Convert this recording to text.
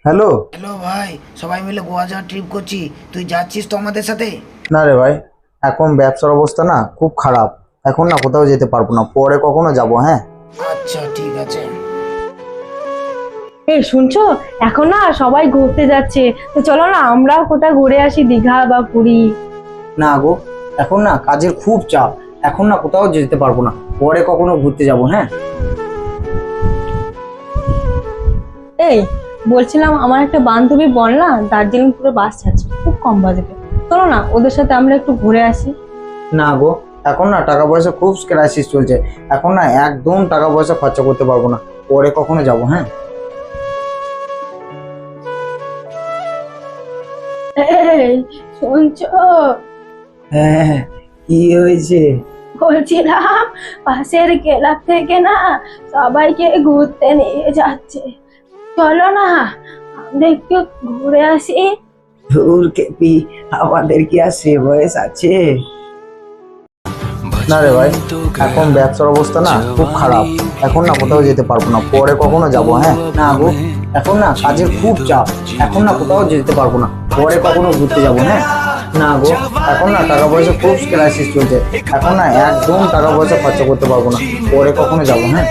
Hello. Hello ভাই, সবাই মিলে গোয়া যাওয়ার ট্রিপ করছি, তুই যাচ্ছিস তো আমাদের সাথে? না রে ভাই, এখন ব্যবসার অবস্থা না খুব খারাপ। এখন না কোথাও যেতে পারবো না, পরে কখনো যাব। হ্যাঁ আচ্ছা ঠিক আছে। এই শুনছো, এখন না সবাই ঘুরতে যাচ্ছে, তো চলো না আমরাও কোথাও ঘুরে আসি, দীঘা বা পুরী। না গো, এখন না কাজের খুব চাপ, এখন না কোথাও যেতে পারবো না, পরে কখনো ঘুরতে যাব। হ্যাঁ এই বলছিলাম, আমার একটা বান্ধবী বল না দার্জিলিং পুরো বাস ছাড়ছে খুব কম বাজেটে, চলো না ওদের সাথে আমরা একটু ঘুরে আসি। না গো, এখন না টাকা পয়সা খুব ক্রাইসিস চলছে, এখন না একদম টাকা পয়সা খরচা করতে পারবো না, পরে কখনো যাব। হ্যাঁ এই শুনছো, হ্যাঁ, কি হয়েছে? বলছিলাম পাশের ক্লাব থেকে না সবাইকে ঘুরতে নিয়ে যাচ্ছে, চলো না আমরা একটু ঘুরে আসি। দূর কেপি, আমাদের কি আর সে বয়স আছে? না রে ভাই, এখন ব্যবসার অবস্থা না খুব খারাপ, এখন না কোথাও যেতে পারবো না, পরে কখনো যাব। হ্যাঁ না গো, এখন না কাজের খুব চাপ, এখন না কোথাও যেতে পারবো না, পরে কখনো ঘুরতে যাব। হ্যাঁ না গো, এখন না টাকা পয়সা খুব ক্রাইসিস চলছে, এখন না একদম টাকা পয়সা খরচা করতে পারবো না, পরে কখনো যাব। হ্যাঁ